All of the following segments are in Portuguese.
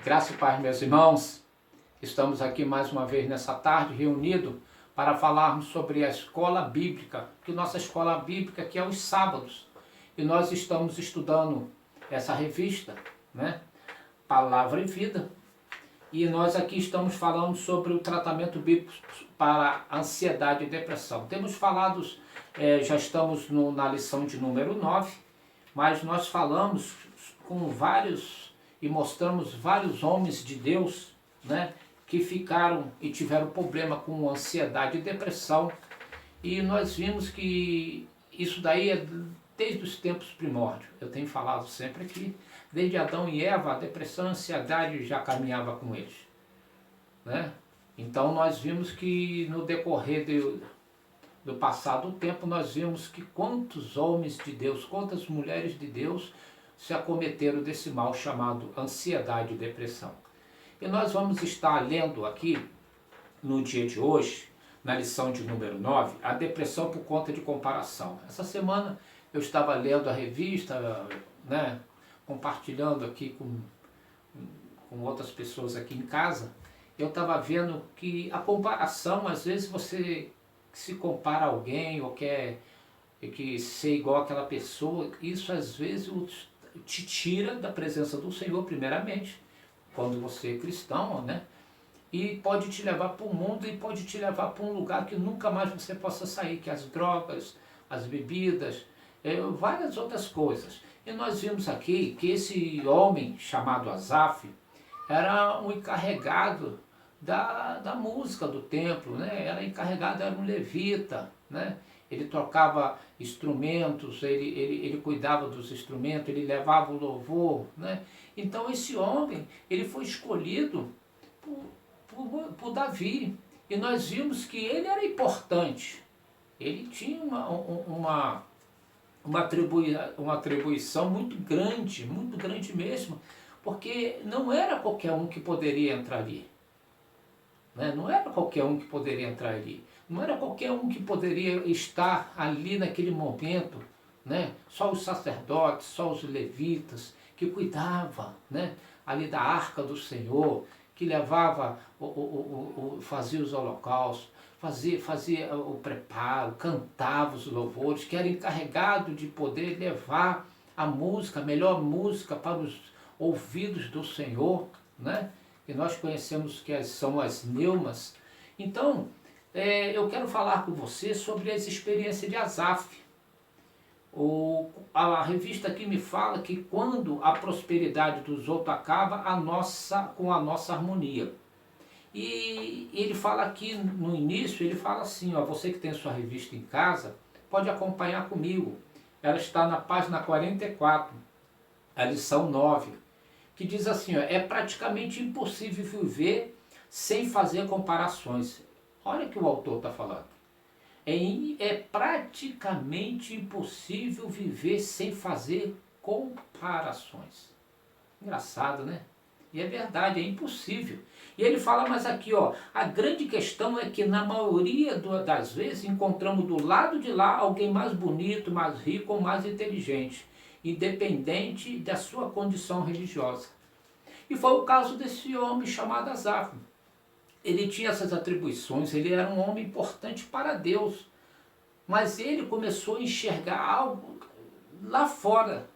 Graça e paz, meus irmãos. Estamos aqui mais uma vez nessa tarde reunidos para falarmos sobre a escola bíblica, que nossa escola bíblica que é os sábados. E nós estamos estudando essa revista, né? Palavra e Vida. E nós aqui estamos falando sobre o tratamento bíblico para ansiedade e depressão. Temos falado, já estamos na lição de número 9, mas nós falamos com vários e mostramos vários homens de Deus, né, que ficaram e tiveram problema com ansiedade e depressão. E nós vimos que isso daí é desde os tempos primórdios. Eu tenho falado sempre aqui, desde Adão e Eva, a depressão e a ansiedade já caminhava com eles, né? Então nós vimos que no decorrer do passado tempo, nós vimos que quantos homens de Deus, quantas mulheres de Deus se acometeram desse mal chamado ansiedade e depressão. E nós vamos estar lendo aqui, no dia de hoje, na lição de número 9, a depressão por conta de comparação. Essa semana eu estava lendo a revista, né, compartilhando aqui com outras pessoas aqui em casa. Eu estava vendo que a comparação, às vezes você se compara a alguém ou quer que ser igual àquela pessoa, isso às vezes te tira da presença do Senhor primeiramente, quando você é cristão, né? E pode te levar para o mundo e pode te levar para um lugar que nunca mais você possa sair, que as drogas, as bebidas, várias outras coisas. E nós vimos aqui que esse homem chamado Asaf era um encarregado da música do templo, né? Era encarregado, era um levita, né? Ele tocava instrumentos, ele cuidava dos instrumentos, ele levava o louvor, né? Então esse homem, ele foi escolhido por Davi. E nós vimos que ele era importante. Ele tinha uma atribuição muito grande mesmo, porque não era qualquer um que poderia entrar ali. Né? Não era qualquer um que poderia entrar ali. Não era qualquer um que poderia estar ali naquele momento, né? Só os sacerdotes, só os levitas, que cuidavam, né, ali da arca do Senhor, que levava, fazia os holocaustos, fazia o preparo, cantava os louvores, que era encarregado de poder levar a música, a melhor música para os ouvidos do Senhor, né? E nós conhecemos que são as neumas. Então, eu quero falar com você sobre as experiências de Asaf. A revista aqui me fala que quando a prosperidade dos outros acaba, com a nossa harmonia. E ele fala aqui no início, ele fala assim, ó, você que tem sua revista em casa, pode acompanhar comigo. Ela está na página 44, a lição 9, que diz assim, ó, é praticamente impossível viver sem fazer comparações. Olha o que o autor está falando. É praticamente impossível viver sem fazer comparações. Engraçado, né? E é verdade, é impossível. E ele fala mais aqui, ó, a grande questão é que na maioria das vezes encontramos do lado de lá alguém mais bonito, mais rico ou mais inteligente, independente da sua condição religiosa. E foi o caso desse homem chamado Asaf. Ele tinha essas atribuições, ele era um homem importante para Deus, mas ele começou a enxergar algo lá fora,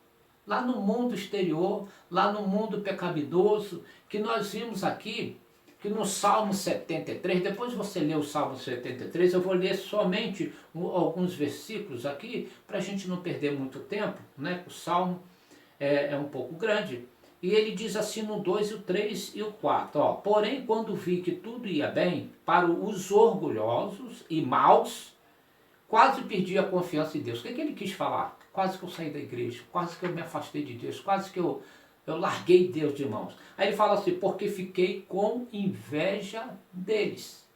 lá no mundo exterior, lá no mundo pecaminoso, que nós vimos aqui, que no Salmo 73, depois você lê o Salmo 73, eu vou ler somente alguns versículos aqui, para a gente não perder muito tempo, né? O Salmo é um pouco grande. E ele diz assim no 2, o 3 e o 4, ó, porém quando vi que tudo ia bem, para os orgulhosos e maus, quase perdi a confiança em Deus. O que ele quis falar? Quase que eu saí da igreja, quase que eu me afastei de Deus, quase que eu larguei Deus de mãos. Aí ele fala assim, porque fiquei com inveja deles.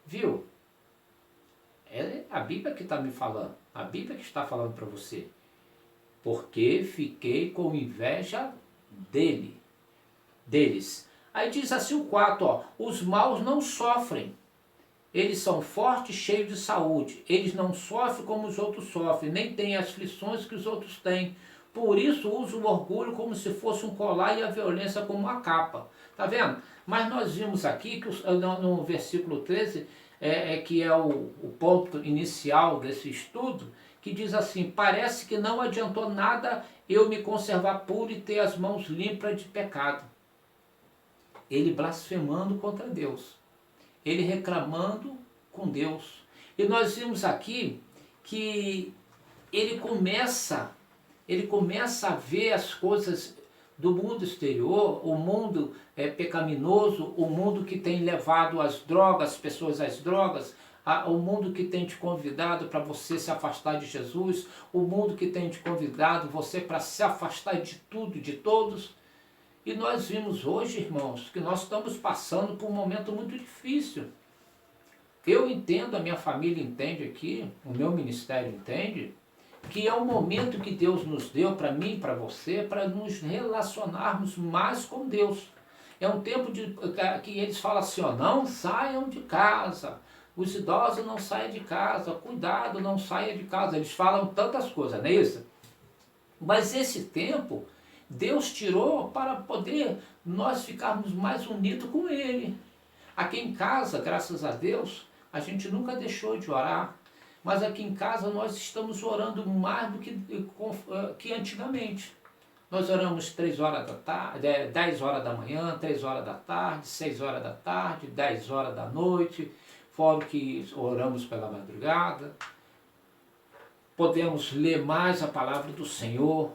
Viu? É a Bíblia que está me falando, a Bíblia que está falando para você. Porque fiquei com inveja deles. Aí diz assim o 4, ó, os maus não sofrem, eles são fortes, cheios de saúde, eles não sofrem como os outros sofrem, nem têm as aflições que os outros têm, Por isso usa o orgulho como se fosse um colar e a violência como uma capa. Tá vendo? Mas nós vimos aqui que no versículo 13, que é o ponto inicial desse estudo, que diz assim: parece que não adiantou nada eu me conservar puro e ter as mãos limpas de pecado. Ele blasfemando contra Deus. Ele reclamando com Deus. E nós vimos aqui que ele começa a ver as coisas do mundo exterior, o mundo pecaminoso, o mundo que tem levado as drogas, as pessoas às drogas, o mundo que tem te convidado para você se afastar de Jesus, o mundo que tem te convidado você para se afastar de tudo, de todos. E nós vimos hoje, irmãos, que nós estamos passando por um momento muito difícil. Eu entendo, a minha família entende aqui, o meu ministério entende, que é um momento que Deus nos deu, para mim e para você, para nos relacionarmos mais com Deus. É um tempo que eles falam assim, ó, não saiam de casa, os idosos não saiam de casa, cuidado, não saia de casa. Eles falam tantas coisas, não é isso? Mas esse tempo, Deus tirou para poder nós ficarmos mais unidos com Ele. Aqui em casa, graças a Deus, a gente nunca deixou de orar. Mas aqui em casa nós estamos orando mais do que antigamente. Nós oramos 3 horas da tarde, 10 horas da manhã, 3 horas da tarde, 6 horas da tarde, 10 horas da noite, fora que oramos pela madrugada. Podemos ler mais a palavra do Senhor,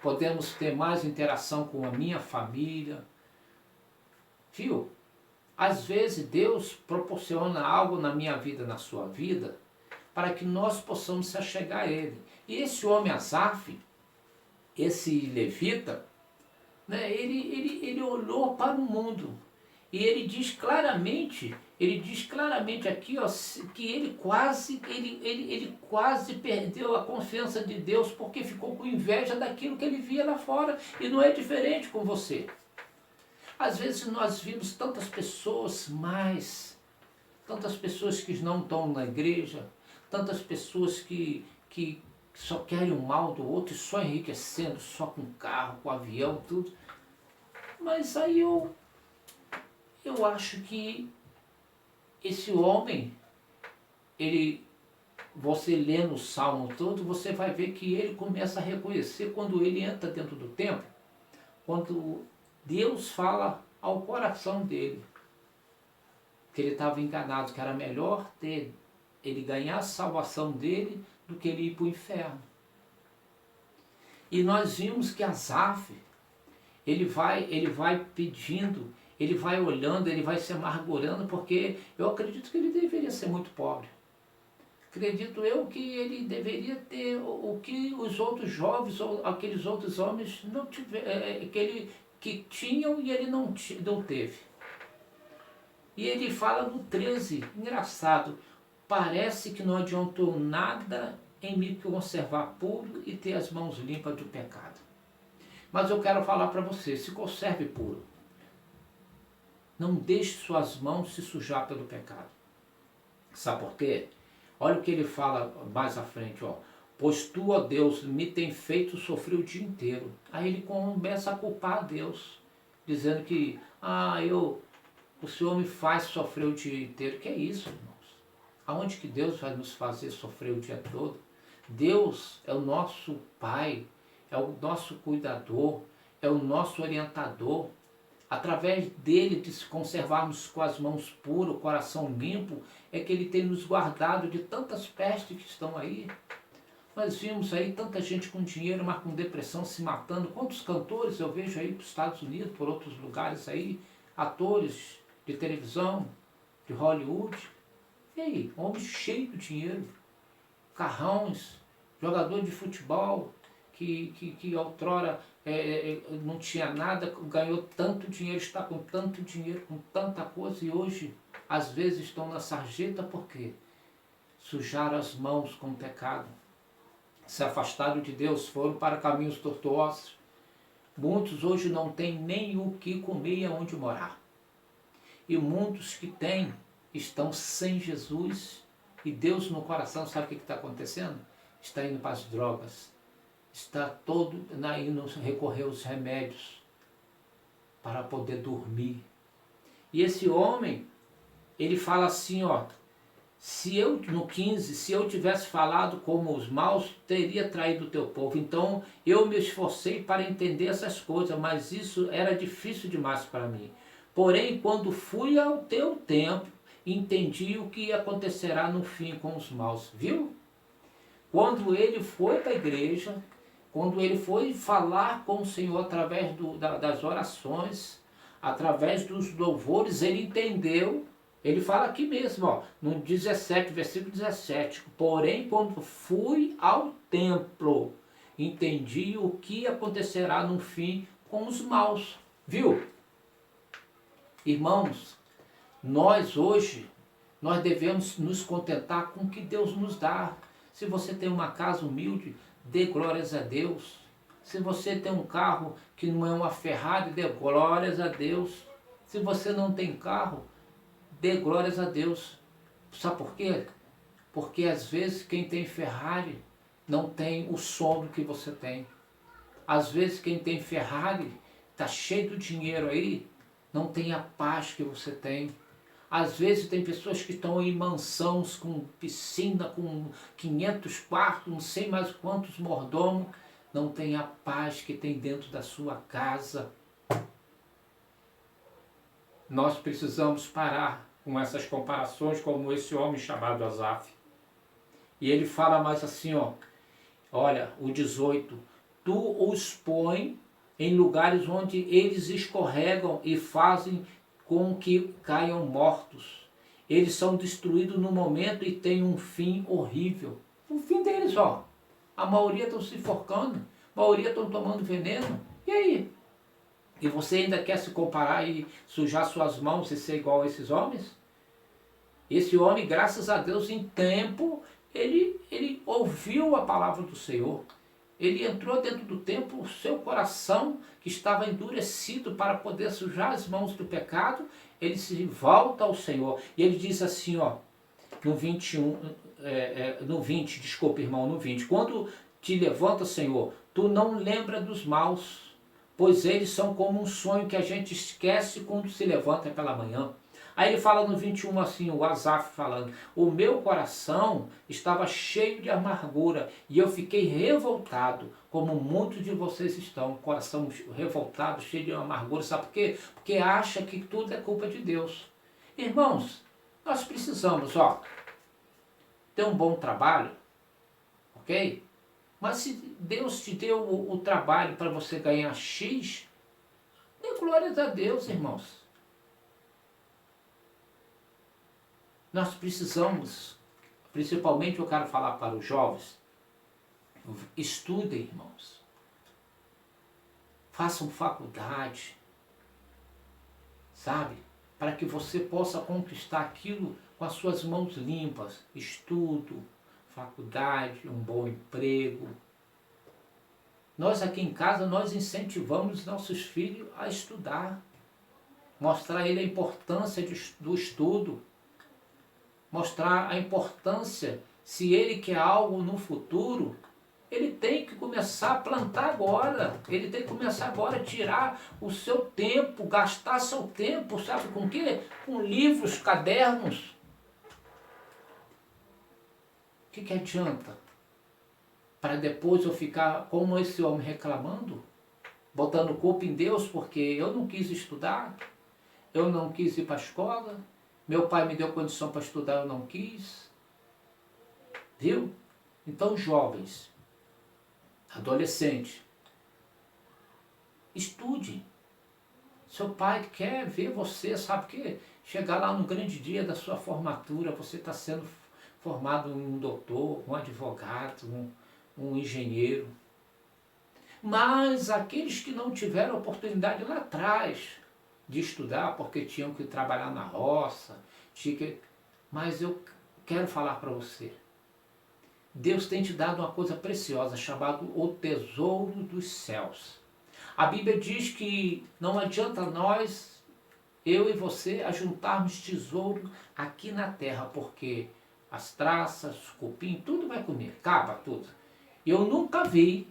podemos ter mais interação com a minha família. Viu? Às vezes Deus proporciona algo na minha vida, na sua vida, para que nós possamos se achegar a Ele. E esse homem Asaf, esse levita, né, ele olhou para o mundo. E ele diz claramente aqui, ó, que ele quase perdeu a confiança de Deus porque ficou com inveja daquilo que ele via lá fora. E não é diferente com você. Às vezes nós vimos tantas pessoas tantas pessoas que não estão na igreja, tantas pessoas que só querem o mal do outro e só enriquecendo, só com carro, com avião, tudo. Mas aí eu acho que esse homem, você lendo o Salmo todo, você vai ver que ele começa a reconhecer quando ele entra dentro do templo, quando Deus fala ao coração dele, que ele estava enganado, que era melhor ele ganhar a salvação dele do que ele ir para o inferno. E nós vimos que Asaf, ele vai pedindo, ele vai olhando, ele vai se amargurando, porque eu acredito que ele deveria ser muito pobre. Acredito eu que ele deveria ter o que os outros jovens ou aqueles outros homens não tiveram, que tinham e ele não teve. E ele fala no 13, engraçado, parece que não adiantou nada em me conservar puro e ter as mãos limpas do pecado. Mas eu quero falar para você, se conserve puro. Não deixe suas mãos se sujar pelo pecado. Sabe por quê? Olha o que ele fala mais à frente, ó. Pois tu, ó Deus, me tem feito sofrer o dia inteiro. Aí ele começa a culpar a Deus, dizendo que, o Senhor me faz sofrer o dia inteiro. Que é isso, irmãos? Aonde que Deus vai nos fazer sofrer o dia todo? Deus é o nosso Pai, é o nosso cuidador, é o nosso orientador. Através dele, de se conservarmos com as mãos puras, o coração limpo, é que ele tem nos guardado de tantas pestes que estão aí. Nós vimos aí tanta gente com dinheiro, mas com depressão, se matando. Quantos cantores eu vejo aí para os Estados Unidos, por outros lugares aí, atores de televisão, de Hollywood. E aí, homens cheios de dinheiro, carrões, jogador de futebol, que outrora não tinha nada, ganhou tanto dinheiro, está com tanto dinheiro, com tanta coisa, e hoje, às vezes, estão na sarjeta porque sujaram as mãos com o pecado, se afastaram de Deus, foram para caminhos tortuosos. Muitos hoje não têm nem o que comer e aonde morar. E muitos que têm estão sem Jesus e Deus no coração. Sabe o que está acontecendo? Está indo para as drogas, está todo indo recorrer aos remédios para poder dormir. E esse homem, ele fala assim, ó, no 15, se eu tivesse falado como os maus, teria traído o teu povo. Então eu me esforcei para entender essas coisas, mas isso era difícil demais para mim. Porém, quando fui ao teu tempo, entendi o que acontecerá no fim com os maus. Viu? Quando ele foi para a igreja, quando ele foi falar com o Senhor através das orações, através dos louvores, ele entendeu. Ele fala aqui mesmo, ó, no 17, versículo 17. Porém, quando fui ao templo, entendi o que acontecerá no fim com os maus. Viu? Irmãos, nós hoje, nós devemos nos contentar com o que Deus nos dá. Se você tem uma casa humilde, dê glórias a Deus. Se você tem um carro que não é uma Ferrari, dê glórias a Deus. Se você não tem carro, dê glórias a Deus. Sabe por quê? Porque às vezes quem tem Ferrari não tem o sono que você tem. Às vezes quem tem Ferrari, está cheio de dinheiro aí, não tem a paz que você tem. Às vezes tem pessoas que estão em mansões com piscina, com 500 quartos, não sei mais quantos mordomos, não tem a paz que tem dentro da sua casa. Nós precisamos parar com essas comparações como esse homem chamado Asaf. E ele fala mais assim, ó, olha, o 18, tu os põe em lugares onde eles escorregam e fazem com que caiam mortos. Eles são destruídos no momento e têm um fim horrível. O fim deles, ó, a maioria estão se enforcando, a maioria estão tomando veneno. E aí? E você ainda quer se comparar e sujar suas mãos e ser igual a esses homens? Esse homem, graças a Deus, em tempo, ele ouviu a palavra do Senhor. Ele entrou dentro do templo, o seu coração, que estava endurecido para poder sujar as mãos do pecado, ele se volta ao Senhor. E ele diz assim, ó, no 21, no 20, desculpa irmão, no 20. Quando te levanta, Senhor, tu não lembra dos maus, pois eles são como um sonho que a gente esquece quando se levanta pela manhã. Aí ele fala no 21 assim, o Asaf falando, o meu coração estava cheio de amargura e eu fiquei revoltado, como muitos de vocês estão, coração revoltado, cheio de amargura, sabe por quê? Porque acha que tudo é culpa de Deus. Irmãos, nós precisamos, ó, ter um bom trabalho, ok? Mas se Deus te deu o trabalho para você ganhar X, dê glórias a Deus, irmãos. Nós precisamos, principalmente eu quero falar para os jovens, estudem, irmãos. Façam faculdade, sabe? Para que você possa conquistar aquilo com as suas mãos limpas. Estudo, faculdade, um bom emprego. Nós aqui em casa, nós incentivamos nossos filhos a estudar. Mostrar a ele a importância do estudo. Mostrar a importância, se ele quer algo no futuro, ele tem que começar a plantar agora. Ele tem que começar agora a tirar o seu tempo, gastar seu tempo, sabe com o quê? Com livros, cadernos. O que adianta? Para depois eu ficar como esse homem reclamando, botando culpa em Deus porque eu não quis estudar, eu não quis ir para a escola, meu pai me deu condição para estudar, eu não quis. Viu? Então, jovens, adolescentes, estude. Seu pai quer ver você, sabe o quê? Chegar lá no grande dia da sua formatura, você está sendo formado um doutor, um advogado, um engenheiro. Mas aqueles que não tiveram oportunidade lá atrás de estudar, porque tinham que trabalhar na roça, mas eu quero falar para você, Deus tem te dado uma coisa preciosa, chamada o tesouro dos céus. A Bíblia diz que não adianta nós, eu e você, ajuntarmos tesouro aqui na terra, porque as traças, os cupim, tudo vai comer, acaba tudo. Eu nunca vi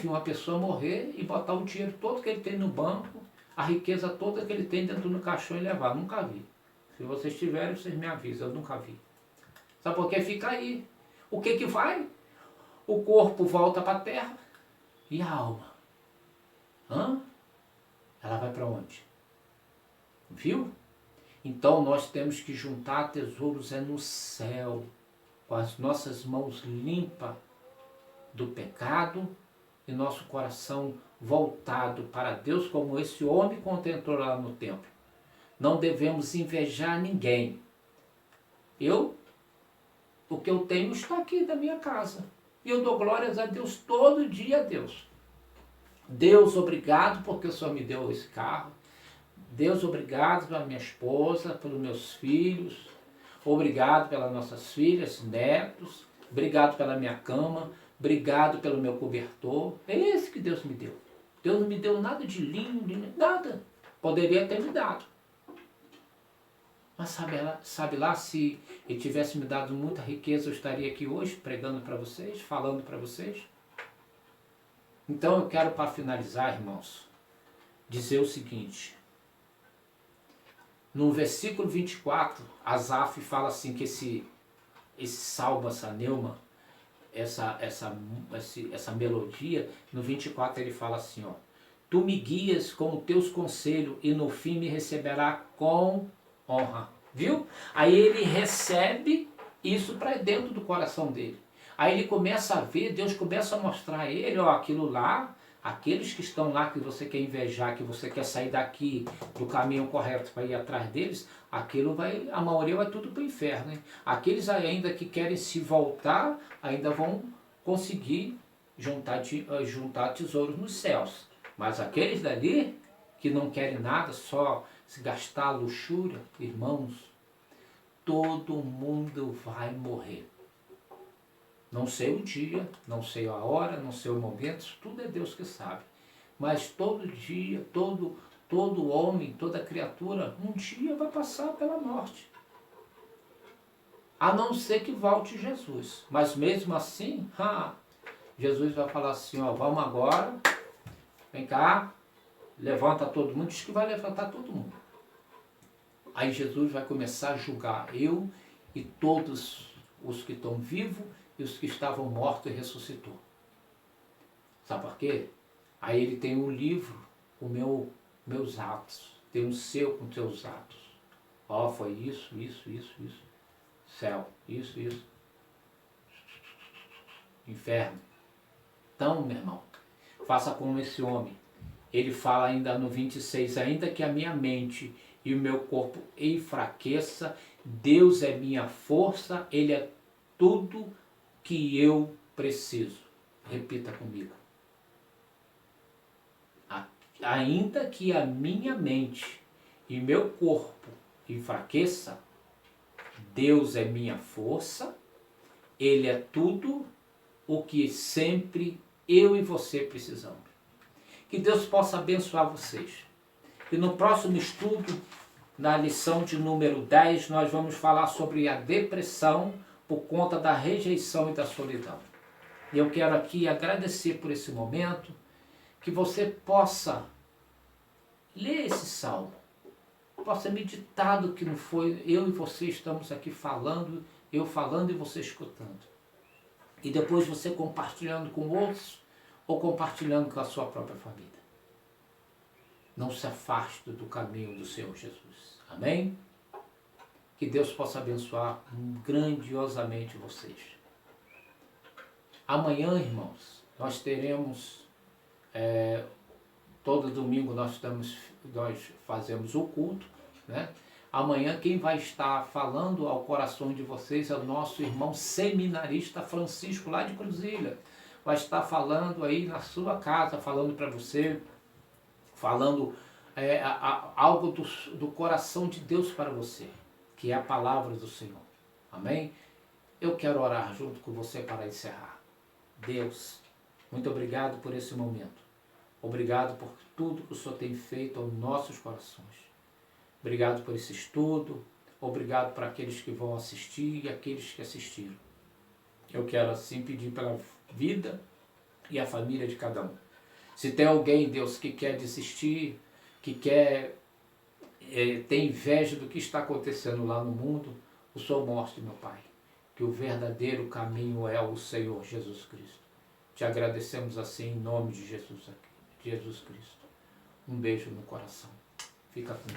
uma pessoa morrer e botar o dinheiro todo que ele tem no banco, a riqueza toda que ele tem dentro do caixão e levar. Nunca vi. Se vocês tiverem, vocês me avisam. Eu nunca vi. Sabe por que fica aí? O que que vai? O corpo volta para a terra e a alma? Hã? Ela vai para onde? Viu? Então nós temos que juntar tesouros no céu, com as nossas mãos limpas do pecado e nosso coração voltado para Deus, como esse homem contemplou lá no templo. Não devemos invejar ninguém. O que eu tenho está aqui da minha casa. E eu dou glórias a Deus todo dia a Deus. Deus, obrigado porque o Senhor me deu esse carro. Deus, obrigado pela minha esposa, pelos meus filhos. Obrigado pelas nossas filhas, netos. Obrigado pela minha cama. Obrigado pelo meu cobertor. É esse que Deus me deu. Deus não me deu nada de lindo, nada. Poderia ter me dado. Mas sabe lá, se Ele tivesse me dado muita riqueza, eu estaria aqui hoje pregando para vocês, falando para vocês. Então eu quero, para finalizar, irmãos, dizer o seguinte. No versículo 24, Asaf fala assim que esse salmo, essa neuma, essa melodia, no 24 ele fala assim, ó. Tu me guias com os teus conselhos e no fim me receberá com honra. Viu? Aí ele recebe isso para dentro do coração dele. Aí ele começa a ver, Deus começa a mostrar a ele, ó, aquilo lá, aqueles que estão lá que você quer invejar, que você quer sair daqui do caminho correto para ir atrás deles, aquilo vai, a maioria vai tudo para o inferno. Hein? Aqueles ainda que querem se voltar, ainda vão conseguir juntar tesouros nos céus. Mas aqueles dali que não querem nada, só se gastar luxúria, irmãos, todo mundo vai morrer. Não sei o dia, não sei a hora, não sei o momento, isso tudo é Deus que sabe. Mas todo dia, todo homem, toda criatura, um dia vai passar pela morte. A não ser que volte Jesus. Mas mesmo assim, Jesus vai falar assim, ó, vamos agora, vem cá, levanta todo mundo, diz que vai levantar todo mundo. Aí Jesus vai começar a julgar eu e todos os que estão vivos e os que estavam mortos e ressuscitou. Sabe por quê? Aí ele tem um livro com meus atos, tem um seu com teus atos. Ó, foi isso. Céu, isso. Inferno. Então, meu irmão, faça como esse homem. Ele fala ainda no 26, ainda que a minha mente e o meu corpo enfraqueça, Deus é minha força, Ele é tudo que eu preciso. Repita comigo. Ainda que a minha mente e meu corpo enfraqueça, Deus é minha força, Ele é tudo o que sempre eu e você precisamos. Que Deus possa abençoar vocês. E no próximo estudo, na lição de número 10, nós vamos falar sobre a depressão por conta da rejeição e da solidão. E eu quero aqui agradecer por esse momento, que você possa ler esse salmo, possa meditar do que não foi, eu e você estamos aqui falando, eu falando e você escutando. E depois você compartilhando com outros ou compartilhando com a sua própria família. Não se afaste do caminho do Senhor Jesus. Amém? Que Deus possa abençoar grandiosamente vocês. Amanhã, irmãos, nós teremos, todo domingo nós fazemos o culto, né? Amanhã quem vai estar falando ao coração de vocês é o nosso irmão seminarista Francisco, lá de Cruzilha. Vai estar falando aí na sua casa, falando para você, falando algo do coração de Deus para você, que é a palavra do Senhor. Amém? Eu quero orar junto com você para encerrar. Deus, muito obrigado por esse momento. Obrigado por tudo que o Senhor tem feito aos nossos corações. Obrigado por esse estudo. Obrigado para aqueles que vão assistir e aqueles que assistiram. Eu quero assim pedir pela vida e a família de cada um. Se tem alguém, Deus, que quer desistir, que quer ter inveja do que está acontecendo lá no mundo, o Senhor mostre, meu Pai, que o verdadeiro caminho é o Senhor Jesus Cristo. Te agradecemos assim em nome de Jesus Cristo. Um beijo no coração. Fica com Deus.